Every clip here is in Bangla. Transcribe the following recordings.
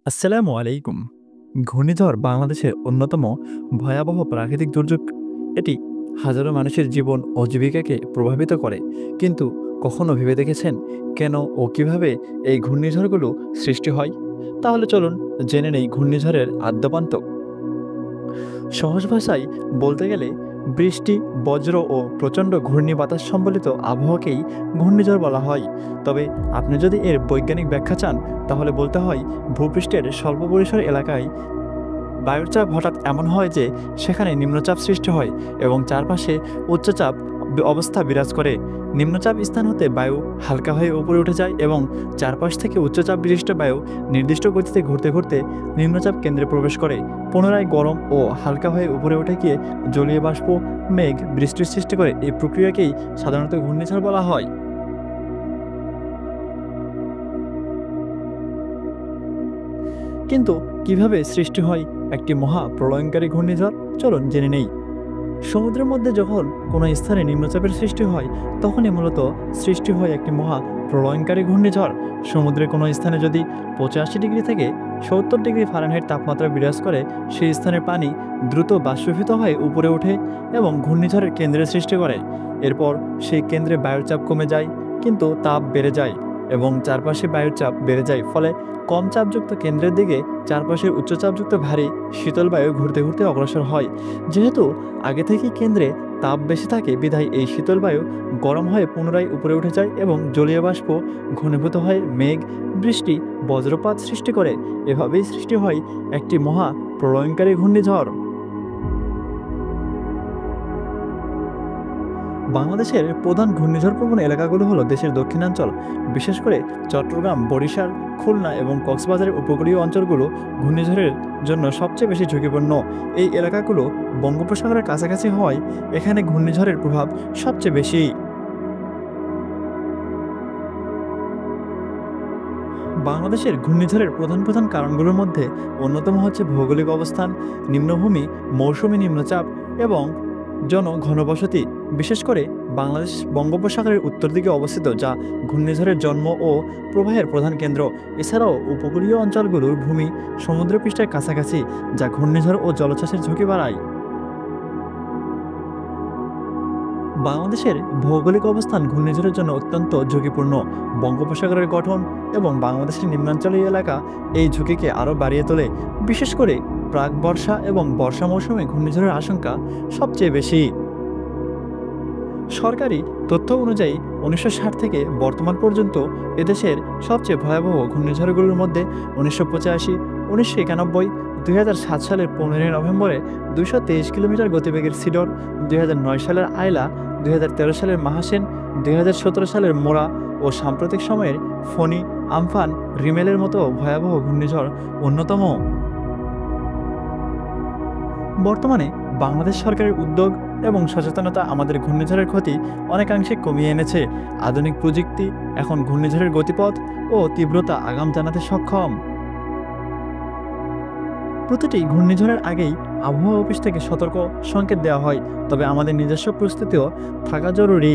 আসসালামু আলাইকুম। ঘূর্ণিঝড় বাংলাদেশের অন্যতম ভয়াবহ প্রাকৃতিক দুর্যোগ। এটি হাজারো মানুষের জীবন ও জীবিকাকে প্রভাবিত করে। কিন্তু কখনো ভেবে দেখেছেন কেন ও কিভাবে এই ঘূর্ণিঝড়গুলো সৃষ্টি হয়? তাহলে চলুন জেনে নেই ঘূর্ণিঝড়ের আদ্যপান্ত। সহজ ভাষায় বলতে গেলে বৃষ্টি, বজ্র ও প্রচণ্ড ঘূর্ণি বাতাস সম্বলিত আবহাওয়াকেই ঘূর্ণিঝড় বলা হয়। তবে আপনি যদি এর বৈজ্ঞানিক ব্যাখ্যা চান, তাহলে বলতে হয় ভূপৃষ্ঠের স্বল্প পরিসর এলাকায় বায়ুর চাপ হঠাৎ এমন হয় যে সেখানে নিম্নচাপ সৃষ্টি হয় এবং চারপাশে উচ্চচাপ অবস্থা বিরাজ করে। নিম্নচাপ স্থান হতে বায়ু হালকা হয়ে উপরে উঠে যায় এবং চারপাশ থেকে উচ্চচাপ বিশিষ্ট বায়ু নির্দিষ্ট গতিতে ঘুরতে ঘুরতে নিম্নচাপ কেন্দ্রে প্রবেশ করে, পুনরায় গরম ও হালকা হয়ে উপরে উঠে গিয়ে জলীয় বাষ্প, মেঘ, বৃষ্টির সৃষ্টি করে। এই প্রক্রিয়াকেই সাধারণত ঘূর্ণিঝড় বলা হয়। কিন্তু কিভাবে সৃষ্টি হয় একটি মহা প্রলয়ঙ্কারী ঘূর্ণিঝড়, চলুন জেনে নেই। সমুদ্রের মধ্যে যখন কোনো স্থানে নিম্নচাপের সৃষ্টি হয়, তখনই মূলত সৃষ্টি হয় একটি মহা প্রলয়ঙ্কারী ঘূর্ণিঝড়। সমুদ্রের কোনো স্থানে যদি 85 ডিগ্রি থেকে 70 ডিগ্রি ফারেনহাইট তাপমাত্রা বিরাজ করে, সেই স্থানের পানি দ্রুত বাষ্পীভূত হয়ে উপরে ওঠে এবং ঘূর্ণিঝড়ের কেন্দ্রের সৃষ্টি করে। এরপর সেই কেন্দ্রে বায়ুর চাপ কমে যায়, কিন্তু তাপ বেড়ে যায় এবং চারপাশে বায়ুর চাপ বেড়ে যায়। ফলে কম চাপযুক্ত কেন্দ্রের দিকে চারপাশের উচ্চচাপযুক্ত ভারী শীতল বায়ু ঘুরতে ঘুরতে অগ্রসর হয়। যেহেতু আগে থেকেই কেন্দ্রে তাপ বেশি থাকে, বিধায় এই শীতল বায়ু গরম হয়ে পুনরায় উপরে উঠে যায় এবং জলীয় বাষ্প ঘনীভূত হয়ে মেঘ, বৃষ্টি, বজ্রপাত সৃষ্টি করে। এভাবেই সৃষ্টি হয় একটি মহা প্রলয়ঙ্কারী ঘূর্ণিঝড়। বাংলাদেশের প্রধান ঘূর্ণিঝড় প্রবণ এলাকাগুলো হলো দেশের দক্ষিণাঞ্চল, বিশেষ করে চট্টগ্রাম, বরিশাল, খুলনা এবং কক্সবাজারের উপকূলীয় অঞ্চলগুলো ঘূর্ণিঝড়ের জন্য সবচেয়ে বেশি ঝুঁকিপূর্ণ। এই এলাকাগুলো বঙ্গোপসাগরের কাছাকাছি হওয়ায় এখানে ঘূর্ণিঝড়ের প্রভাব সবচেয়ে বেশি। বাংলাদেশের ঘূর্ণিঝড়ের প্রধান প্রধান কারণগুলোর মধ্যে অন্যতম হচ্ছে ভৌগোলিক অবস্থান, নিম্নভূমি, মৌসুমী নিম্নচাপ এবং জনঘনবসতি। বিশেষ করে বাংলাদেশ বঙ্গোপসাগরের উত্তর দিকে অবস্থিত, যা ঘূর্ণিঝড়ের জন্ম ও প্রবাহের প্রধান কেন্দ্র। এছাড়াও উপকূলীয় অঞ্চলগুলোর ভূমি সমুদ্রপৃষ্ঠের কাছাকাছি, যা ঘূর্ণিঝড় ও জলোচ্ছ্বাসের ঝুঁকি বাড়ায়। বাংলাদেশের ভৌগোলিক অবস্থান ঘূর্ণিঝড়ের জন্য অত্যন্ত ঝুঁকিপূর্ণ। বঙ্গোপসাগরের গঠন এবং বাংলাদেশের নিম্নাঞ্চলীয় এলাকা এই ঝুঁকিকে আরও বাড়িয়ে তোলে। বিশেষ করে প্রাক বর্ষা এবং বর্ষা মৌসুমে ঘূর্ণিঝড়ের আশঙ্কা সবচেয়ে বেশি। সরকারি তথ্য অনুযায়ী 1960 থেকে বর্তমান পর্যন্ত এদেশের সবচেয়ে ভয়াবহ ঘূর্ণিঝড়গুলোর মধ্যে 1985, 1991, 2007 সালের 15 নভেম্বরে 223 কিলোমিটার গতিবেগের সিডর, 2009 সালের আয়লা, 2013 সালের মাহাসেন, 2017 সালের মোরা ও সাম্প্রতিক সময়ের ফণী, আমফান, রিমেলের মতো ভয়াবহ ঘূর্ণিঝড় অন্যতম। বর্তমানে বাংলাদেশ সরকারের উদ্যোগ এবং সচেতনতা আমাদের ঘূর্ণিঝড়ের ক্ষতি অনেকাংশে কমিয়ে এনেছে। আধুনিক প্রযুক্তি এখন ঘূর্ণিঝড়ের গতিপথ ও তীব্রতা আগাম জানাতে সক্ষম। প্রতিটি ঘূর্ণিঝড়ের আগেই আবহাওয়া অফিস থেকে সতর্ক সংকেত দেওয়া হয়, তবে আমাদের নিজস্ব প্রস্তুতিও থাকা জরুরি।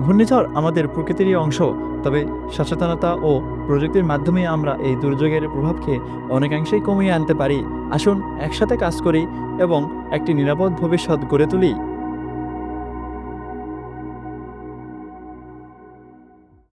ঘূর্ণিঝড় আমাদের প্রকৃতিরই অংশ, তবে সচেতনতা ও প্রযুক্তির মাধ্যমে আমরা এই দুর্যোগের প্রভাবকে অনেকাংশেই কমিয়ে আনতে পারি। আসুন একসাথে কাজ করি এবং একটি নিরাপদ ভবিষ্যৎ গড়ে তুলি।